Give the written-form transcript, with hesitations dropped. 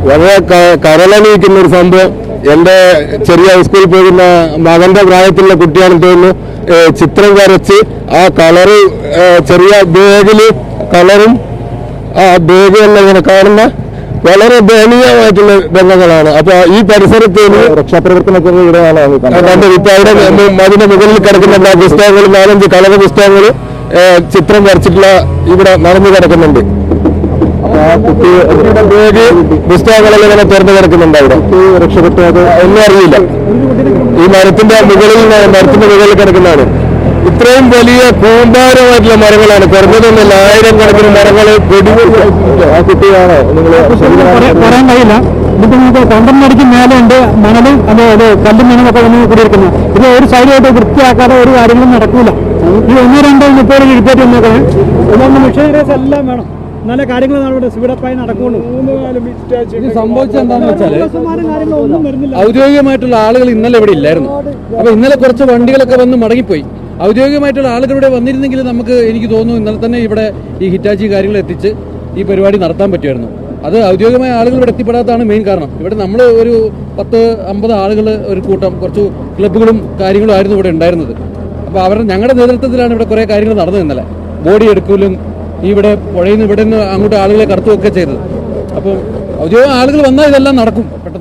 വളരെ കരളണിയിക്കുന്ന ഒരു സംഭവം. എൻ്റെ ചെറിയ സ്കൂളിൽ പോകുന്ന മകന്റെ പ്രായത്തിലുള്ള കുട്ടിയാണെന്ന് തോന്നുന്നു. ചിത്രം വരച്ച് ആ കളറ് ചെറിയ ബാഗില് കളറും ആ ബാഗ് എല്ലാം ഇങ്ങനെ കാണുന്ന വളരെ ദയനീയമായിട്ടുള്ള രംഗങ്ങളാണ്. അപ്പൊ ഈ പരിസരത്ത് രക്ഷാപ്രവർത്തനത്തിന് ഇപ്പൊ അവിടെ അതിന്റെ മുകളിൽ കിടക്കുന്ന പുസ്തകങ്ങൾ 4-5 കളർ പുസ്തകങ്ങൾ ചിത്രം വരച്ചിട്ടുള്ള ഇവിടെ നടന്നു കിടക്കുന്നുണ്ട്. ബാഗ് പുസ്തകങ്ങളെല്ലാം ഇങ്ങനെ തുറന്നു കിടക്കുന്നുണ്ട്. അവിടെ രക്ഷപ്പെട്ടത് ഒന്നും അറിയില്ല. ഈ മരത്തിന്റെ മുകളിൽ കിടക്കുന്നതാണ്. ഇത്രയും വലിയ കൂമ്പാരമായിട്ടുള്ള മരങ്ങളാണ്. കുറഞ്ഞതൊന്നുമില്ല, 1000 കണക്കിന് മരങ്ങൾ ആ കുട്ടിയാണ്. പറയാൻ കഴിയില്ല. ഇതിപ്പോ നമുക്ക് 12 അടിക്ക് മേലുണ്ട് മണലും അത് കല്ലും മണലൊക്കെ വന്ന് കൂടിയിരിക്കുന്നത്. ഇത് ഒരു സൈഡായിട്ട് വൃത്തിയാക്കാതെ ഒരു കാര്യങ്ങളും നടക്കൂല. ഈ 1-2-30 റിപ്പോർട്ട് വന്നേക്കാൻ മിഷനറീസ് എല്ലാം വേണം, നല്ല കാര്യങ്ങൾ സ്പീഡപ്പായി നടക്കുള്ളൂ. ഇത് സംഭവിച്ചത് എന്താണെന്ന് വെച്ചാൽ ഔദ്യോഗികമായിട്ടുള്ള ആളുകൾ ഇന്നലെ ഇവിടെ ഇല്ലായിരുന്നു. അപ്പൊ ഇന്നലെ കുറച്ച് വണ്ടികളൊക്കെ വന്ന് മടങ്ങിപ്പോയി. ഔദ്യോഗികമായിട്ടുള്ള ആളുകൾ ഇവിടെ വന്നിരുന്നെങ്കിൽ എനിക്ക് തോന്നുന്നു ഇന്നലെ തന്നെ ഇവിടെ ഈ ഹിറ്റാച്ചി കാര്യങ്ങൾ എത്തിച്ച് ഈ പരിപാടി നടത്താൻ പറ്റുമായിരുന്നു. അത് ഔദ്യോഗികമായ ആളുകൾ ഇവിടെ എത്തിപ്പെടാത്തതാണ് മെയിൻ കാരണം. ഇവിടെ നമ്മൾ ഒരു 10-50 ആളുകൾ ഒരു കൂട്ടം കുറച്ച് ക്ലബ്ബുകളും കാര്യങ്ങളും ആയിരുന്നു ഇവിടെ ഉണ്ടായിരുന്നത്. അപ്പോൾ ഞങ്ങളുടെ നേതൃത്വത്തിലാണ് ഇവിടെ കുറേ കാര്യങ്ങൾ നടന്നത്. ഇന്നലെ ബോഡി എടുക്കലും ഇവിടെ പുഴയിൽ നിന്ന് ഇവിടെ നിന്ന് അങ്ങോട്ട് ആളുകളെ കടത്തുകയൊക്കെ ചെയ്തത്. അപ്പോൾ ഔദ്യോഗിക ആളുകൾ വന്നാൽ ഇതെല്ലാം നടക്കും പെട്ടെന്ന്.